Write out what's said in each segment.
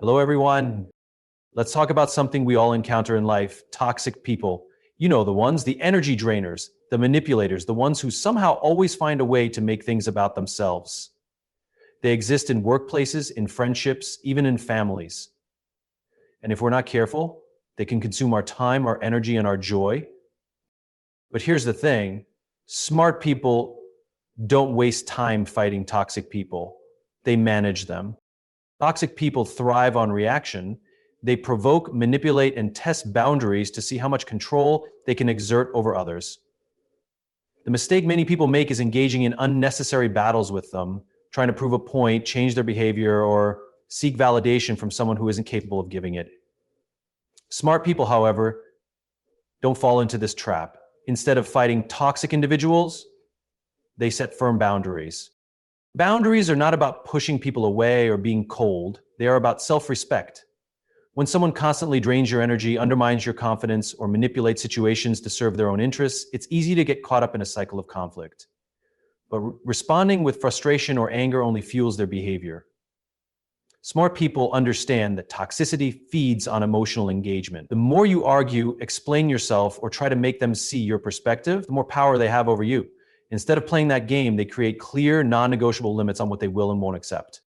Hello, everyone. Let's talk about something we all encounter in life: toxic people. You know, the ones, the energy drainers, the manipulators, the ones who somehow always find a way to make things about themselves. They exist in workplaces, in friendships, even in families. And if we're not careful, they can consume our time, our energy, and our joy. But here's the thing: smart people don't waste time fighting toxic people, they manage them. Toxic people thrive on reaction. They provoke, manipulate, and test boundaries to see how much control they can exert over others. The mistake many people make is engaging in unnecessary battles with them, trying to prove a point, change their behavior, or seek validation from someone who isn't capable of giving it. Smart people, however, don't fall into this trap. Instead of fighting toxic individuals, they set firm boundaries. Boundaries are not about pushing people away or being cold. They are about self-respect. When someone constantly drains your energy, undermines your confidence, or manipulates situations to serve their own interests, it's easy to get caught up in a cycle of conflict. But responding with frustration or anger only fuels their behavior. Smart people understand that toxicity feeds on emotional engagement. The more you argue, explain yourself, or try to make them see your perspective, the more power they have over you. Instead of playing that game, they create clear, non-negotiable limits on what they will and won't accept.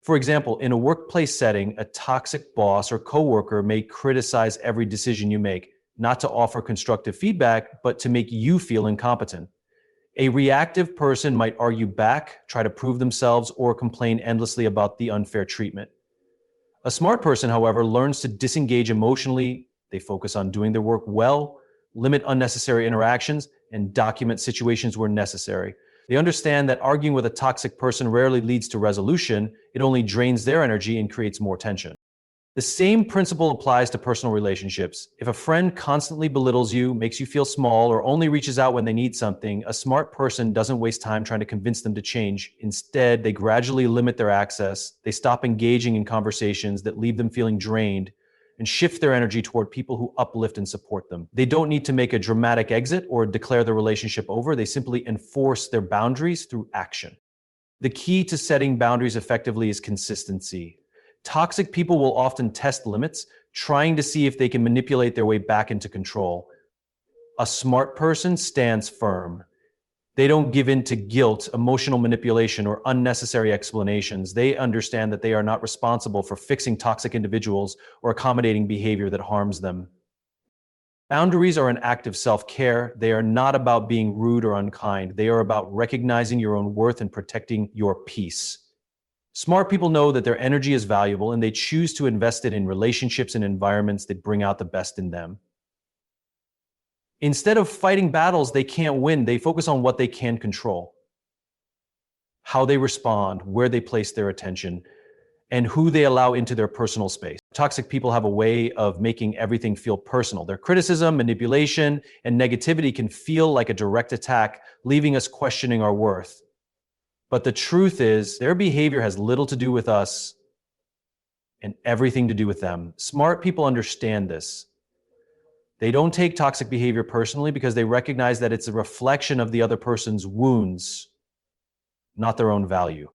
For example, in a workplace setting, a toxic boss or coworker may criticize every decision you make, not to offer constructive feedback, but to make you feel incompetent. A reactive person might argue back, try to prove themselves, or complain endlessly about the unfair treatment. A smart person, however, learns to disengage emotionally. They focus on doing their work well, limit unnecessary interactions, and document situations where necessary. They understand that arguing with a toxic person rarely leads to resolution. It only drains their energy and creates more tension. The same principle applies to personal relationships. If a friend constantly belittles you, makes you feel small, or only reaches out when they need something, a smart person doesn't waste time trying to convince them to change. Instead, they gradually limit their access. They stop engaging in conversations that leave them feeling drained and shift their energy toward people who uplift and support them. They don't need to make a dramatic exit or declare the relationship over. They simply enforce their boundaries through action. The key to setting boundaries effectively is consistency. Toxic people will often test limits, trying to see if they can manipulate their way back into control. A smart person stands firm. They don't give in to guilt, emotional manipulation, or unnecessary explanations. They understand that they are not responsible for fixing toxic individuals or accommodating behavior that harms them. Boundaries are an act of self-care. They are not about being rude or unkind. They are about recognizing your own worth and protecting your peace. Smart people know that their energy is valuable, and they choose to invest it in relationships and environments that bring out the best in them. Instead of fighting battles they can't win, they focus on what they can control: how they respond, where they place their attention, and who they allow into their personal space. Toxic people have a way of making everything feel personal. Their criticism, manipulation, and negativity can feel like a direct attack, leaving us questioning our worth. But the truth is, their behavior has little to do with us and everything to do with them. Smart people understand this. They don't take toxic behavior personally because they recognize that it's a reflection of the other person's wounds, not their own value.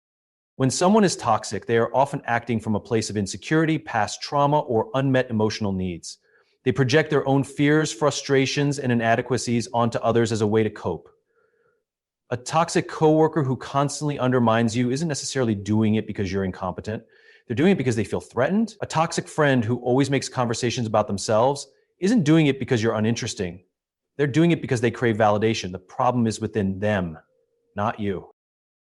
When someone is toxic, they are often acting from a place of insecurity, past trauma, or unmet emotional needs. They project their own fears, frustrations, and inadequacies onto others as a way to cope. A toxic coworker who constantly undermines you isn't necessarily doing it because you're incompetent. They're doing it because they feel threatened. A toxic friend who always makes conversations about themselves isn't doing it because you're uninteresting. They're doing it because they crave validation. The problem is within them, not you.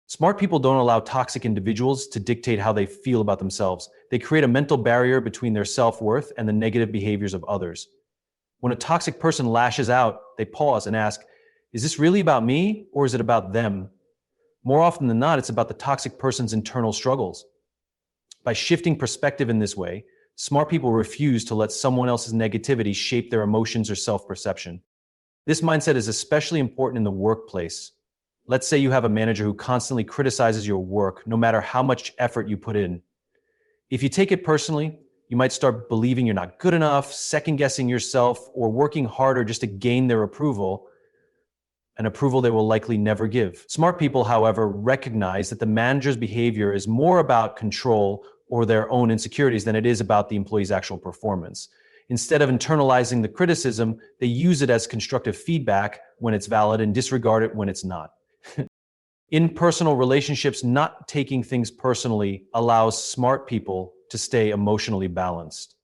Smart people don't allow toxic individuals to dictate how they feel about themselves. They create a mental barrier between their self-worth and the negative behaviors of others. When a toxic person lashes out, they pause and ask, is this really about me, or is it about them? More often than not, it's about the toxic person's internal struggles. By shifting perspective in this way, smart people refuse to let someone else's negativity shape their emotions or self-perception. This mindset is especially important in the workplace. Let's say you have a manager who constantly criticizes your work, no matter how much effort you put in. If you take it personally, you might start believing you're not good enough, second-guessing yourself, or working harder just to gain their approval, an approval they will likely never give. Smart people, however, recognize that the manager's behavior is more about control or their own insecurities than it is about the employee's actual performance. Instead of internalizing the criticism, they use it as constructive feedback when it's valid and disregard it when it's not. In personal relationships, not taking things personally allows smart people to stay emotionally balanced.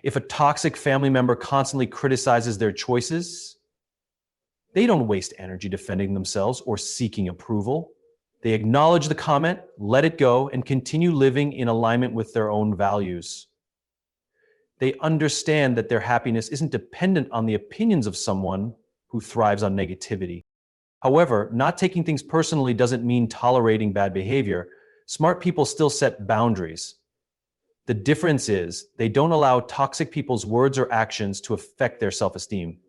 If a toxic family member constantly criticizes their choices, they don't waste energy defending themselves or seeking approval. They acknowledge the comment, let it go, and continue living in alignment with their own values. They understand that their happiness isn't dependent on the opinions of someone who thrives on negativity. However, not taking things personally doesn't mean tolerating bad behavior. Smart people still set boundaries. The difference is they don't allow toxic people's words or actions to affect their self-esteem.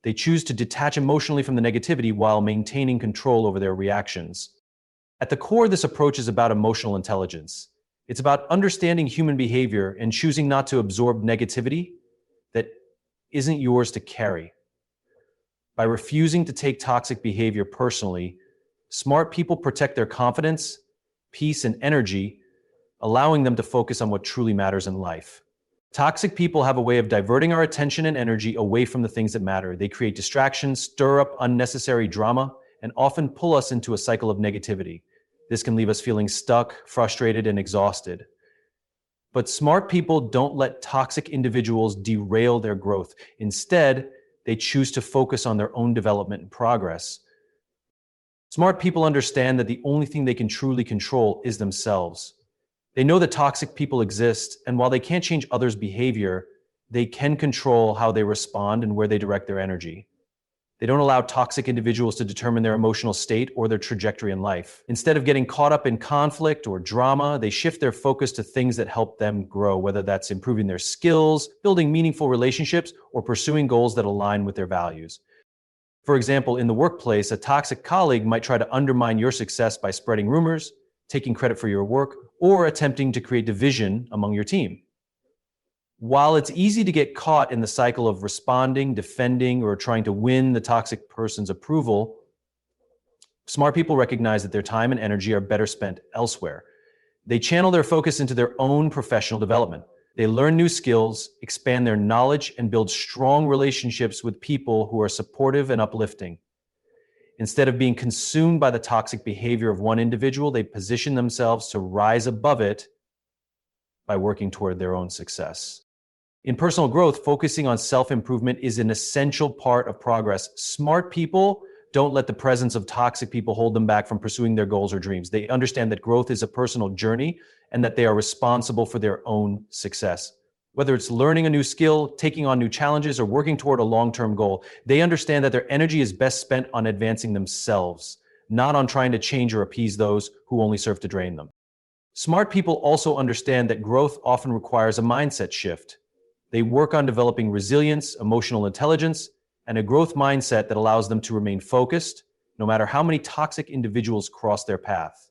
They choose to detach emotionally from the negativity while maintaining control over their reactions. At the core, this approach is about emotional intelligence. It's about understanding human behavior and choosing not to absorb negativity that isn't yours to carry. By refusing to take toxic behavior personally, smart people protect their confidence, peace, and energy, allowing them to focus on what truly matters in life. Toxic people have a way of diverting our attention and energy away from the things that matter. They create distractions, stir up unnecessary drama, and often pull us into a cycle of negativity. This can leave us feeling stuck, frustrated, and exhausted. But smart people don't let toxic individuals derail their growth. Instead, they choose to focus on their own development and progress. Smart people understand that the only thing they can truly control is themselves. They know that toxic people exist, and while they can't change others' behavior, they can control how they respond and where they direct their energy. They don't allow toxic individuals to determine their emotional state or their trajectory in life. Instead of getting caught up in conflict or drama, they shift their focus to things that help them grow, whether that's improving their skills, building meaningful relationships, or pursuing goals that align with their values. For example, in the workplace, a toxic colleague might try to undermine your success by spreading rumors, taking credit for your work, or attempting to create division among your team. While it's easy to get caught in the cycle of responding, defending, or trying to win the toxic person's approval, smart people recognize that their time and energy are better spent elsewhere. They channel their focus into their own professional development. They learn new skills, expand their knowledge, and build strong relationships with people who are supportive and uplifting. Instead of being consumed by the toxic behavior of one individual, they position themselves to rise above it by working toward their own success. In personal growth, focusing on self-improvement is an essential part of progress. Smart people don't let the presence of toxic people hold them back from pursuing their goals or dreams. They understand that growth is a personal journey and that they are responsible for their own success. Whether it's learning a new skill, taking on new challenges, or working toward a long-term goal, they understand that their energy is best spent on advancing themselves, not on trying to change or appease those who only serve to drain them. Smart people also understand that growth often requires a mindset shift. They work on developing resilience, emotional intelligence, and a growth mindset that allows them to remain focused, no matter how many toxic individuals cross their path.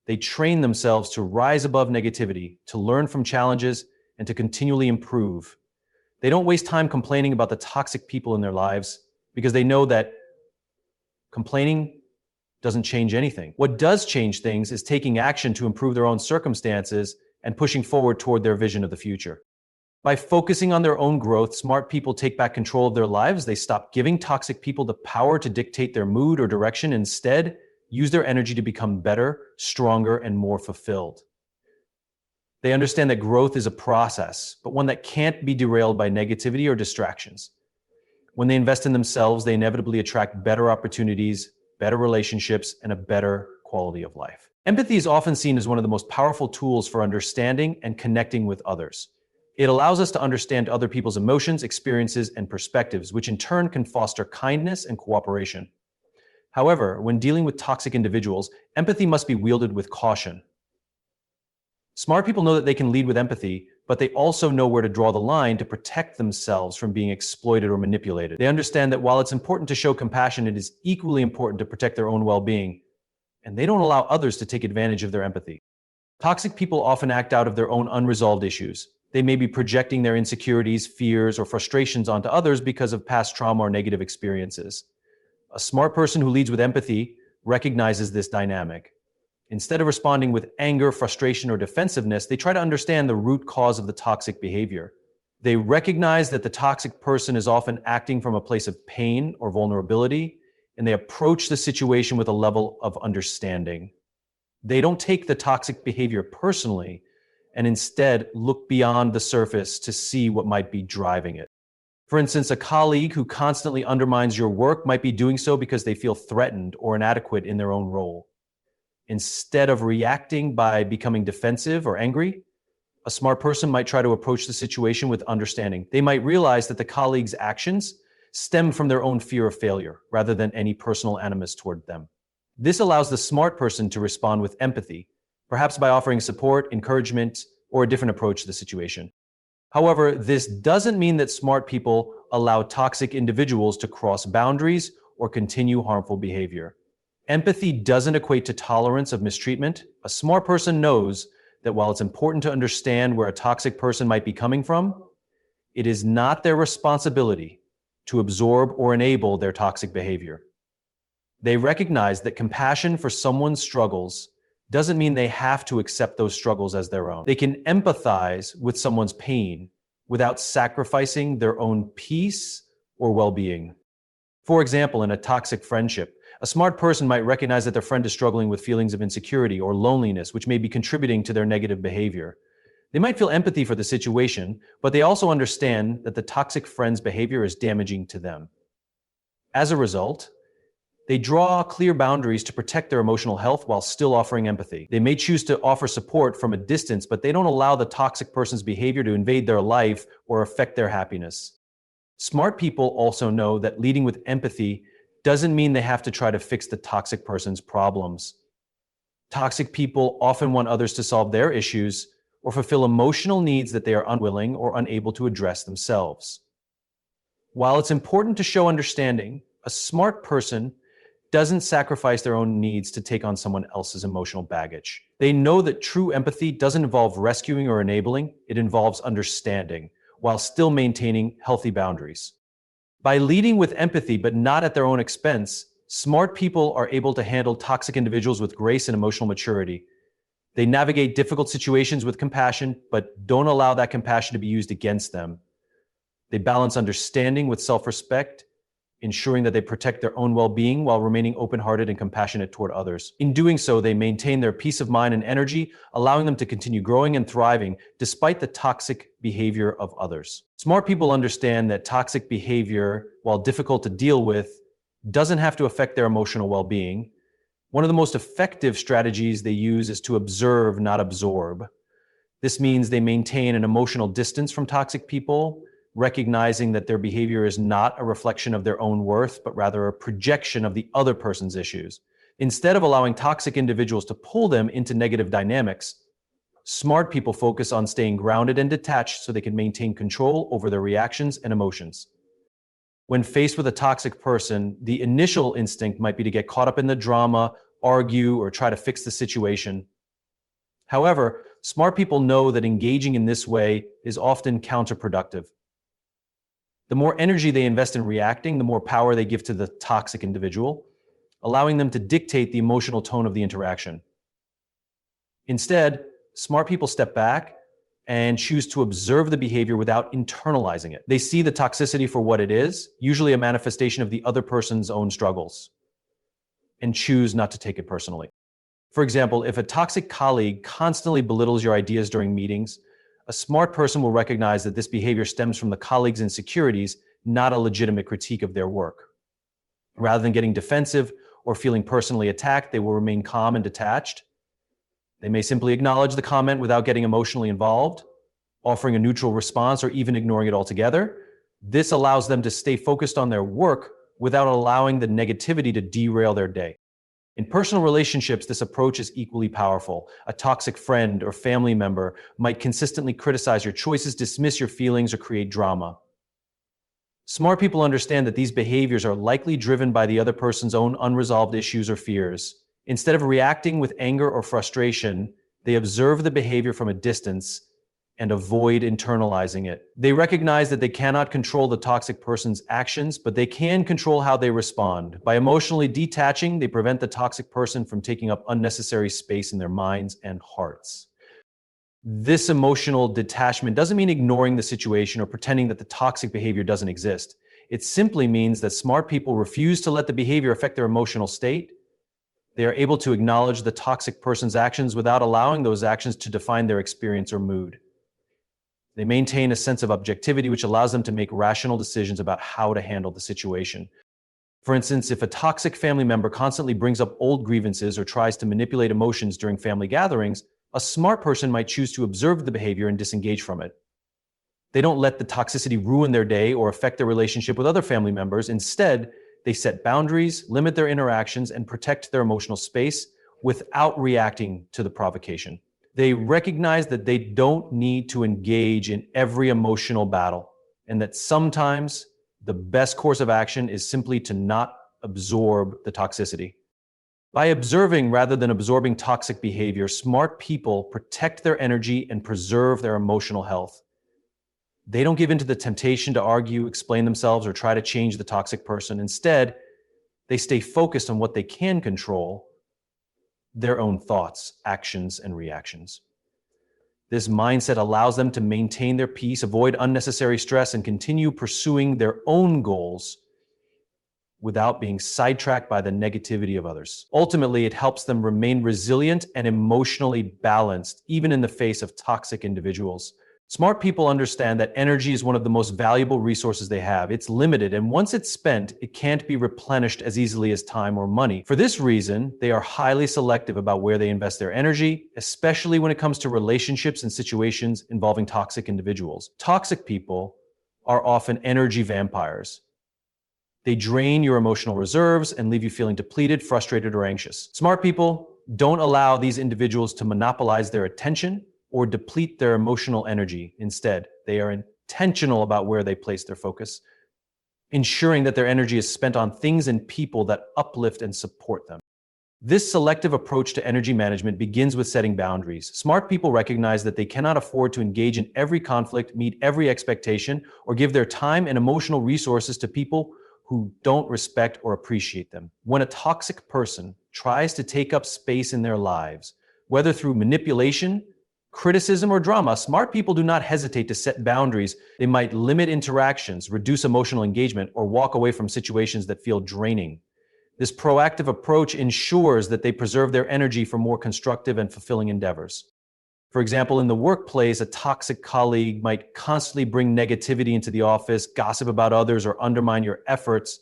They train themselves to rise above negativity, to learn from challenges, and to continually improve. They don't waste time complaining about the toxic people in their lives because they know that complaining doesn't change anything. What does change things is taking action to improve their own circumstances and pushing forward toward their vision of the future. By focusing on their own growth, smart people take back control of their lives. They stop giving toxic people the power to dictate their mood or direction. Instead, use their energy to become better, stronger, and more fulfilled. They understand that growth is a process, but one that can't be derailed by negativity or distractions. When they invest in themselves, they inevitably attract better opportunities, better relationships, and a better quality of life. Empathy is often seen as one of the most powerful tools for understanding and connecting with others. It allows us to understand other people's emotions, experiences, and perspectives, which in turn can foster kindness and cooperation. However, when dealing with toxic individuals, empathy must be wielded with caution. Smart people know that they can lead with empathy, but they also know where to draw the line to protect themselves from being exploited or manipulated. They understand that while it's important to show compassion, it is equally important to protect their own well-being, and they don't allow others to take advantage of their empathy. Toxic people often act out of their own unresolved issues. They may be projecting their insecurities, fears, or frustrations onto others because of past trauma or negative experiences. A smart person who leads with empathy recognizes this dynamic. Instead of responding with anger, frustration, or defensiveness, they try to understand the root cause of the toxic behavior. They recognize that the toxic person is often acting from a place of pain or vulnerability, and they approach the situation with a level of understanding. They don't take the toxic behavior personally and instead look beyond the surface to see what might be driving it. For instance, a colleague who constantly undermines your work might be doing so because they feel threatened or inadequate in their own role. Instead of reacting by becoming defensive or angry, a smart person might try to approach the situation with understanding. They might realize that the colleague's actions stem from their own fear of failure rather than any personal animus toward them. This allows the smart person to respond with empathy, perhaps by offering support, encouragement, or a different approach to the situation. However, this doesn't mean that smart people allow toxic individuals to cross boundaries or continue harmful behavior. Empathy doesn't equate to tolerance of mistreatment. A smart person knows that while it's important to understand where a toxic person might be coming from, it is not their responsibility to absorb or enable their toxic behavior. They recognize that compassion for someone's struggles doesn't mean they have to accept those struggles as their own. They can empathize with someone's pain without sacrificing their own peace or well-being. For example, in a toxic friendship, a smart person might recognize that their friend is struggling with feelings of insecurity or loneliness, which may be contributing to their negative behavior. They might feel empathy for the situation, but they also understand that the toxic friend's behavior is damaging to them. As a result, they draw clear boundaries to protect their emotional health while still offering empathy. They may choose to offer support from a distance, but they don't allow the toxic person's behavior to invade their life or affect their happiness. Smart people also know that leading with empathy doesn't mean they have to try to fix the toxic person's problems. Toxic people often want others to solve their issues or fulfill emotional needs that they are unwilling or unable to address themselves. While it's important to show understanding, a smart person doesn't sacrifice their own needs to take on someone else's emotional baggage. They know that true empathy doesn't involve rescuing or enabling, it involves understanding, while still maintaining healthy boundaries. By leading with empathy, but not at their own expense, smart people are able to handle toxic individuals with grace and emotional maturity. They navigate difficult situations with compassion, but don't allow that compassion to be used against them. They balance understanding with self-respect, ensuring that they protect their own well-being while remaining open-hearted and compassionate toward others. In doing so, they maintain their peace of mind and energy, allowing them to continue growing and thriving despite the toxic behavior of others. Smart people understand that toxic behavior, while difficult to deal with, doesn't have to affect their emotional well-being. One of the most effective strategies they use is to observe, not absorb. This means they maintain an emotional distance from toxic people, recognizing that their behavior is not a reflection of their own worth, but rather a projection of the other person's issues. Instead of allowing toxic individuals to pull them into negative dynamics, smart people focus on staying grounded and detached so they can maintain control over their reactions and emotions. When faced with a toxic person, the initial instinct might be to get caught up in the drama, argue, or try to fix the situation. However, smart people know that engaging in this way is often counterproductive. The more energy they invest in reacting, the more power they give to the toxic individual, allowing them to dictate the emotional tone of the interaction. Instead, smart people step back and choose to observe the behavior without internalizing it. They see the toxicity for what it is, usually a manifestation of the other person's own struggles, and choose not to take it personally. For example, if a toxic colleague constantly belittles your ideas during meetings, a smart person will recognize that this behavior stems from the colleague's insecurities, not a legitimate critique of their work. Rather than getting defensive or feeling personally attacked, they will remain calm and detached. They may simply acknowledge the comment without getting emotionally involved, offering a neutral response, or even ignoring it altogether. This allows them to stay focused on their work without allowing the negativity to derail their day. In personal relationships, this approach is equally powerful. A toxic friend or family member might consistently criticize your choices, dismiss your feelings, or create drama. Smart people understand that these behaviors are likely driven by the other person's own unresolved issues or fears. Instead of reacting with anger or frustration, they observe the behavior from a distance and avoid internalizing it. They recognize that they cannot control the toxic person's actions, but they can control how they respond. By emotionally detaching, they prevent the toxic person from taking up unnecessary space in their minds and hearts. This emotional detachment doesn't mean ignoring the situation or pretending that the toxic behavior doesn't exist. It simply means that smart people refuse to let the behavior affect their emotional state. They are able to acknowledge the toxic person's actions without allowing those actions to define their experience or mood. They maintain a sense of objectivity, which allows them to make rational decisions about how to handle the situation. For instance, if a toxic family member constantly brings up old grievances or tries to manipulate emotions during family gatherings, a smart person might choose to observe the behavior and disengage from it. They don't let the toxicity ruin their day or affect their relationship with other family members. Instead, they set boundaries, limit their interactions, and protect their emotional space without reacting to the provocation. They recognize that they don't need to engage in every emotional battle, and that sometimes the best course of action is simply to not absorb the toxicity. By observing rather than absorbing toxic behavior, smart people protect their energy and preserve their emotional health. They don't give in to the temptation to argue, explain themselves, or try to change the toxic person. Instead, they stay focused on what they can control: their own thoughts, actions, and reactions. This mindset allows them to maintain their peace, avoid unnecessary stress, and continue pursuing their own goals without being sidetracked by the negativity of others. Ultimately, it helps them remain resilient and emotionally balanced, even in the face of toxic individuals. Smart people understand that energy is one of the most valuable resources they have. It's limited, and once it's spent, it can't be replenished as easily as time or money. For this reason, they are highly selective about where they invest their energy, especially when it comes to relationships and situations involving toxic individuals. Toxic people are often energy vampires. They drain your emotional reserves and leave you feeling depleted, frustrated, or anxious. Smart people don't allow these individuals to monopolize their attention or deplete their emotional energy. Instead, they are intentional about where they place their focus, ensuring that their energy is spent on things and people that uplift and support them. This selective approach to energy management begins with setting boundaries. Smart people recognize that they cannot afford to engage in every conflict, meet every expectation, or give their time and emotional resources to people who don't respect or appreciate them. When a toxic person tries to take up space in their lives, whether through manipulation, criticism, or drama, smart people do not hesitate to set boundaries. They might limit interactions, reduce emotional engagement, or walk away from situations that feel draining. This proactive approach ensures that they preserve their energy for more constructive and fulfilling endeavors. For example, in the workplace, a toxic colleague might constantly bring negativity into the office, gossip about others, or undermine your efforts.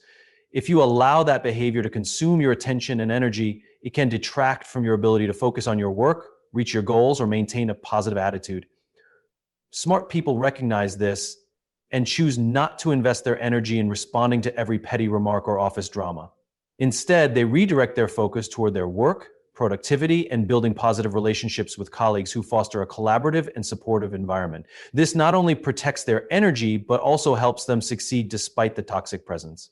If you allow that behavior to consume your attention and energy, it can detract from your ability to focus on your work, reach your goals, or maintain a positive attitude. Smart people recognize this and choose not to invest their energy in responding to every petty remark or office drama. Instead, they redirect their focus toward their work, productivity, and building positive relationships with colleagues who foster a collaborative and supportive environment. This not only protects their energy, but also helps them succeed despite the toxic presence.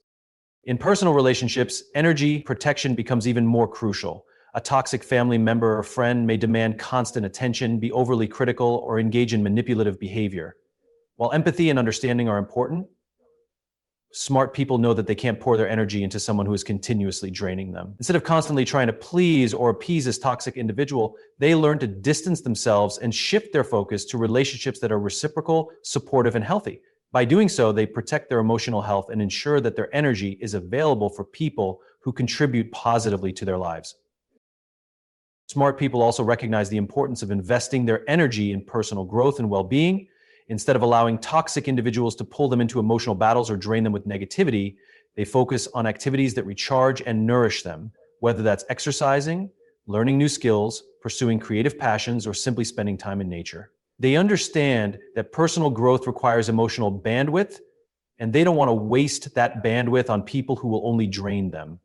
In personal relationships, energy protection becomes even more crucial. A toxic family member or friend may demand constant attention, be overly critical, or engage in manipulative behavior. While empathy and understanding are important, smart people know that they can't pour their energy into someone who is continuously draining them. Instead of constantly trying to please or appease this toxic individual, they learn to distance themselves and shift their focus to relationships that are reciprocal, supportive, and healthy. By doing so, they protect their emotional health and ensure that their energy is available for people who contribute positively to their lives. Smart people also recognize the importance of investing their energy in personal growth and well-being. Instead of allowing toxic individuals to pull them into emotional battles or drain them with negativity, they focus on activities that recharge and nourish them, whether that's exercising, learning new skills, pursuing creative passions, or simply spending time in nature. They understand that personal growth requires emotional bandwidth, and they don't want to waste that bandwidth on people who will only drain them.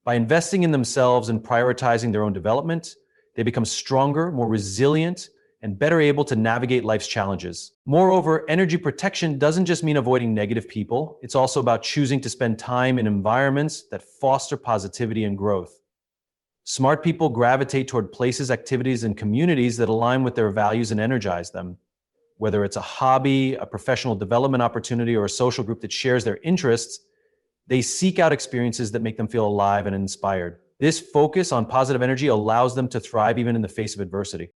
By investing in themselves and prioritizing their own development, they become stronger, more resilient, and better able to navigate life's challenges. Moreover, energy protection doesn't just mean avoiding negative people. It's also about choosing to spend time in environments that foster positivity and growth. Smart people gravitate toward places, activities, and communities that align with their values and energize them. Whether it's a hobby, a professional development opportunity, or a social group that shares their interests, they seek out experiences that make them feel alive and inspired. This focus on positive energy allows them to thrive even in the face of adversity.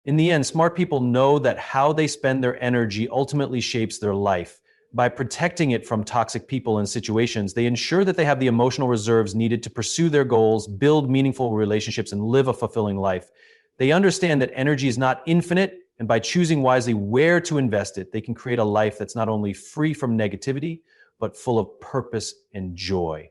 In the end, smart people know that how they spend their energy ultimately shapes their life. By protecting it from toxic people and situations, they ensure that they have the emotional reserves needed to pursue their goals, build meaningful relationships, and live a fulfilling life. They understand that energy is not infinite, and by choosing wisely where to invest it, they can create a life that's not only free from negativity, but full of purpose and joy.